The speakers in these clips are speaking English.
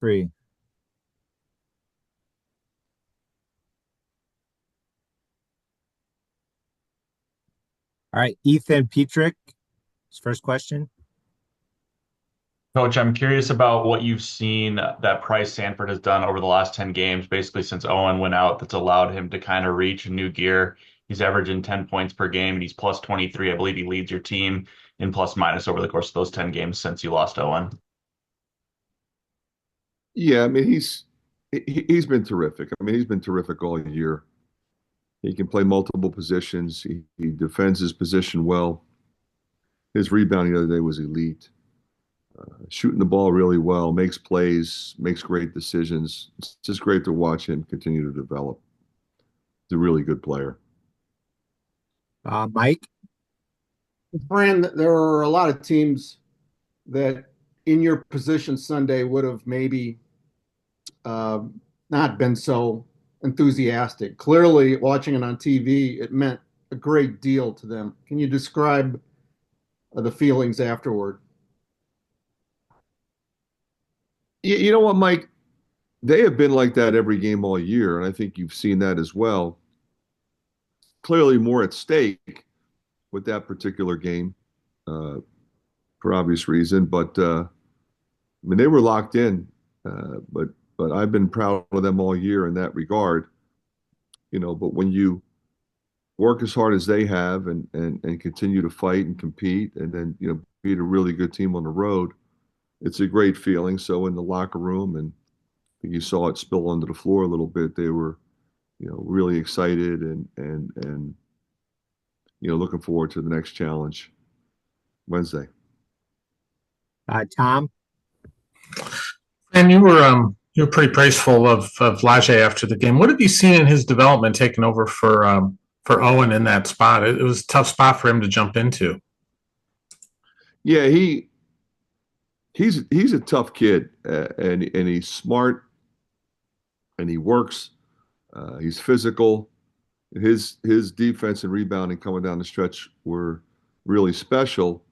Three. All right, Ethan Petrick, his first question. Coach, I'm curious about what you've seen that Price Sanford has done over the last 10 games, basically since Owen went out, that's allowed him to kind of reach a new gear. He's averaging 10 points per game and he's plus 23. I believe he leads your team in plus minus over the course of those 10 games since you lost Owen. Yeah, I mean he's been terrific. I mean he's been terrific all year. He can play multiple positions. He defends his position well. His rebounding the other day was elite. Shooting the ball really well, makes plays, makes great decisions. It's just great to watch him continue to develop. He's a really good player. Mike. Fran, there are a lot of teams that in your position Sunday would have maybe uh, not been so enthusiastic. Clearly, watching it on TV, it meant a great deal to them. Can you describe the feelings afterward? You know what, Mike? They have been like that every game all year, and I think you've seen that as well. Clearly, more at stake with that particular game, uh, for obvious reason. But I mean, they were locked in. But I've been proud of them all year in that regard. But when you work as hard as they have and continue to fight and compete, and then beat a really good team on the road, it's a great feeling. So in the locker room, and you saw it spill onto the floor a little bit, they were really excited and looking forward to the next challenge Wednesday. Tom. And you were pretty praiseful of Lajay after the game. What have you seen in his development taking over for Owen in that spot? It was a tough spot for him to jump into. Yeah, he's a tough kid, and he's smart, and he works. He's physical. His defense and rebounding coming down the stretch were really special.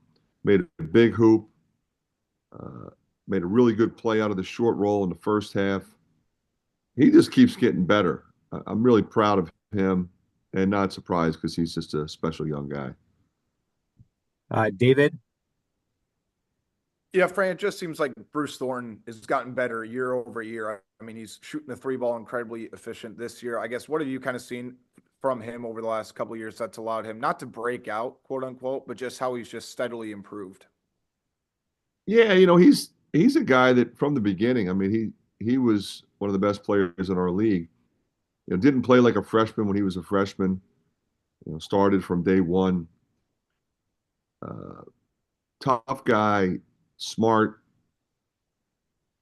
Made a big hoop. Uh, Made a really good play out of the short roll in the first half. He just keeps getting better. I'm really proud of him, and not surprised because he's just a special young guy. David. Yeah, Fran, it just seems like Bruce Thornton has gotten better year over year. I mean, he's shooting the three ball incredibly efficient this year. I guess what have you kind of seen from him over the last couple of years that's allowed him not to break out, quote unquote, but just how he's just steadily improved? Yeah, he's a guy that from the beginning. I mean, he was one of the best players in our league. Didn't play like a freshman when he was a freshman. Started from day one. Uh, Tough guy, smart,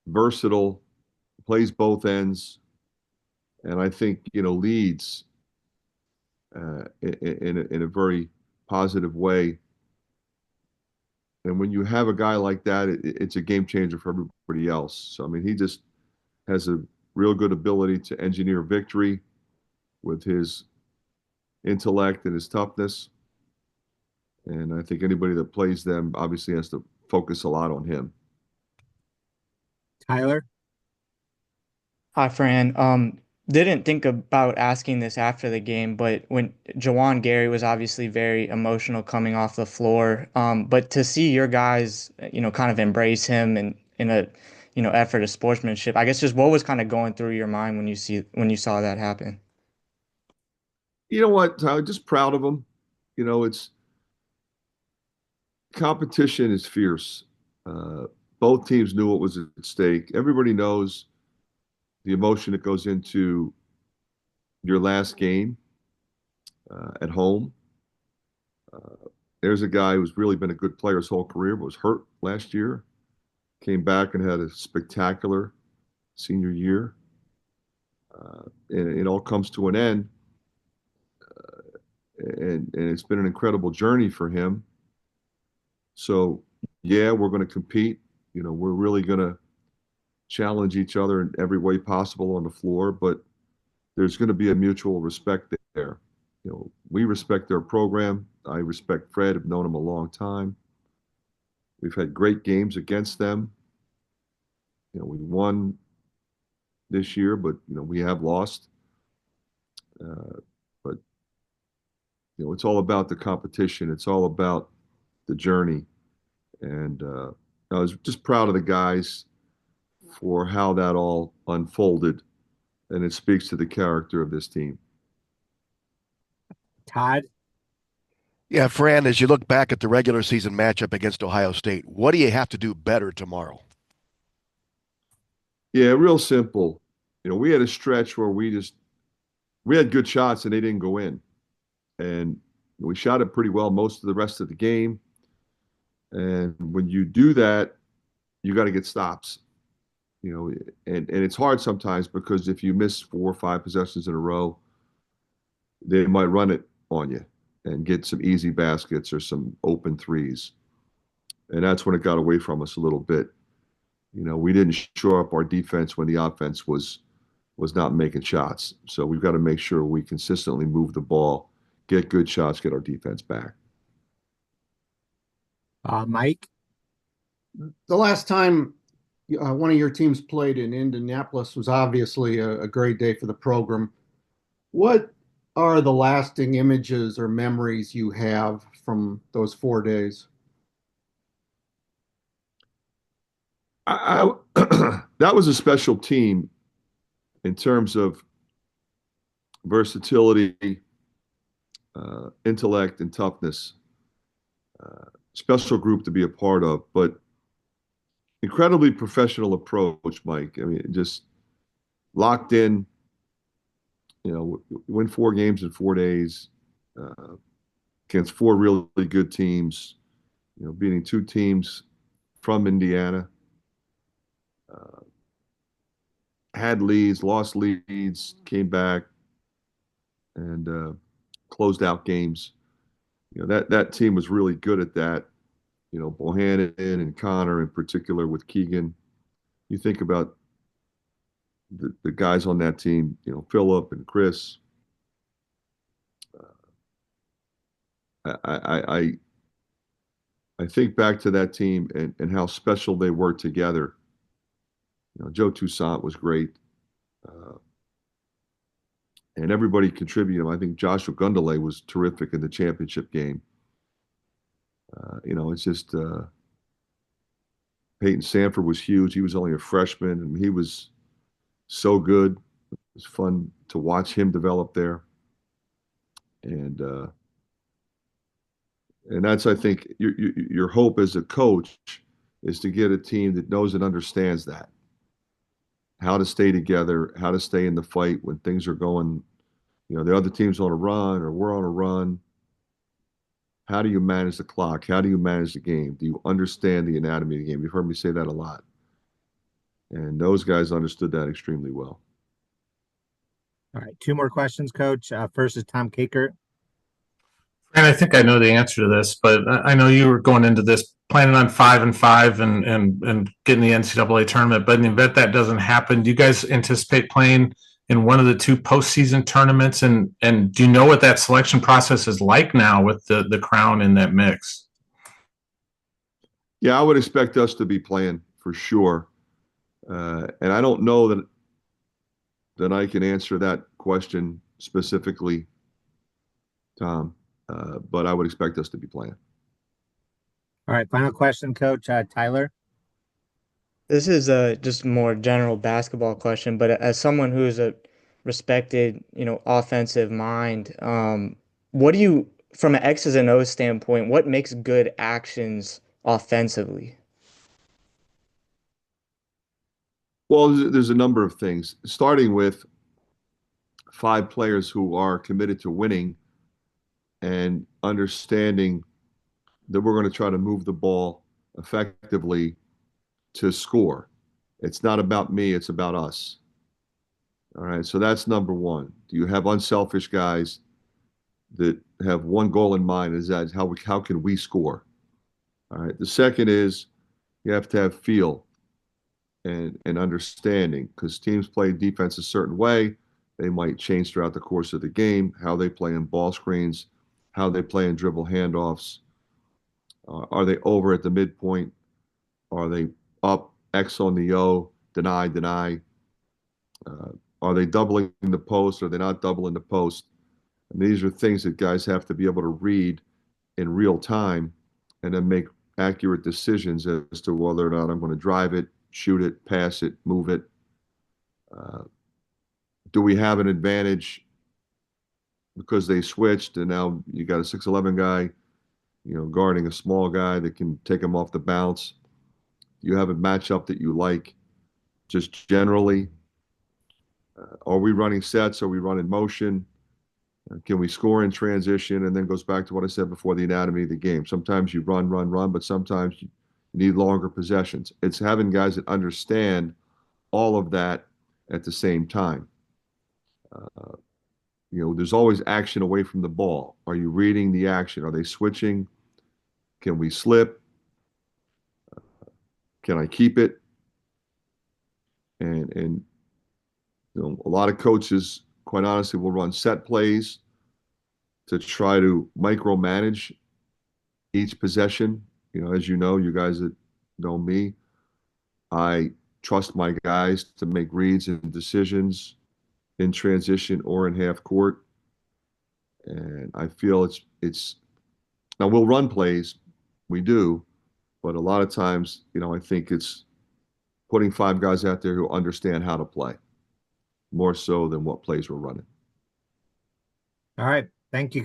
versatile, plays both ends, and I think leads in a very positive way. And when you have a guy like that, it's a game changer for everybody else. So I mean, he just has a real good ability to engineer victory with his intellect and his toughness. And I think anybody that plays them obviously has to focus a lot on him. Tyler. Hi, Fran. Didn't think about asking this after the game, but when Jawan Gary was obviously very emotional coming off the floor, but to see your guys, kind of embrace him and in a, effort of sportsmanship, I guess just what was kind of going through your mind when you saw that happen? You know what, Tyler? Just proud of him. It's competition is fierce. Uh, both teams knew what was at stake. Everybody knows the emotion that goes into your last game at home. There's a guy who's really been a good player his whole career, but was hurt last year. Came back and had a spectacular senior year. And it all comes to an end. And it's been an incredible journey for him. So, yeah, we're going to compete. We're really going to challenge each other in every way possible on the floor, but there's going to be a mutual respect there. We respect their program. I respect Fred. I've known him a long time. We've had great games against them. We won this year, but we have lost. But it's all about the competition. It's all about the journey. And I was just proud of the guys for how that all unfolded, and it speaks to the character of this team. Todd, Yeah, Fran, as you look back at the regular season matchup against Ohio State, what do you have to do better tomorrow? Yeah, real simple. We had a stretch where we had good shots and they didn't go in. And we shot it pretty well most of the rest of the game. And when you do that, you got to get stops. And it's hard sometimes because if you miss 4 or 5 possessions in a row, they might run it on you and get some easy baskets or some open threes. And that's when it got away from us a little bit. We didn't shore up our defense when the offense was not making shots. So we've got to make sure we consistently move the ball, get good shots, get our defense back. Mike, The last time one of your teams played in Indianapolis was obviously a great day for the program. What are the lasting images or memories you have from those 4 days? That was a special team in terms of versatility, intellect, and toughness. Special group to be a part of, but incredibly professional approach, Mike. I mean, just locked in. Win 4 games in 4 days against 4 really good teams. Beating 2 teams from Indiana. Had leads, lost leads, came back, and closed out games. That team was really good at that. Bohannon and Connor in particular with Keegan. You think about the guys on that team, Philip and Chris. I think back to that team and how special they were together. Joe Toussaint was great. And everybody contributed. I think Joshua Gundele was terrific in the championship game. It's just Payton Sandfort was huge. He was only a freshman, and he was so good. It was fun to watch him develop there. And that's, I think, your hope as a coach is to get a team that knows and understands that. How to stay together, how to stay in the fight when things are going, the other team's on a run or we're on a run. How do you manage the clock? How do you manage the game? Do you understand the anatomy of the game? You've heard me say that a lot. And those guys understood that extremely well. all right, 2 more questions, Coach. First is Tom Kakert. And I think I know the answer to this, but I know you were going into this planning on 5-5 and getting the NCAA tournament. But in the event that doesn't happen, do you guys anticipate playing in one of the 2 postseason tournaments? And do you know what that selection process is like now with the Crown in that mix? Yeah, I would expect us to be playing for sure. And I don't know that I can answer that question specifically, Tom. But I would expect us to be playing. All right, final question, Coach. Tyler. This is just a more general basketball question, but as someone who is a respected, offensive mind, what do you, from an X's and O's standpoint, what makes good actions offensively? Well, there's a number of things, starting with 5 players who are committed to winning and understanding that we're going to try to move the ball effectively to score. It's not about me, it's about us. All right, so that's number 1. Do you have unselfish guys that have one goal in mind, is that how can we score? All right, the second is you have to have feel and understanding, because teams play defense a certain way. They might change throughout the course of the game, how they play in ball screens, how they play in dribble handoffs. Are they over at the midpoint? Are they up X on the O deny. Are they doubling the post? Are they not doubling the post? And these are things that guys have to be able to read in real time and then make accurate decisions as to whether or not I'm going to drive it, shoot it, pass it, move it. Do we have an advantage because they switched and now you got a 6'11" guy, guarding a small guy that can take him off the bounce? Do you have a matchup that you like? Just generally, are we running sets? Are we running motion? Can we score in transition? And then goes back to what I said before, the anatomy of the game. Sometimes you run, but sometimes you need longer possessions. It's having guys that understand all of that at the same time. There's always action away from the ball. Are you reading the action? Are they switching? Can we slip? Can I keep it? And a lot of coaches, quite honestly, will run set plays to try to micromanage each possession. As you know, you guys that know me, I trust my guys to make reads and decisions in transition or in half court. And I feel it's now we'll run plays, we do, but a lot of times, I think it's putting 5 guys out there who understand how to play more so than what plays we're running. All right. Thank you.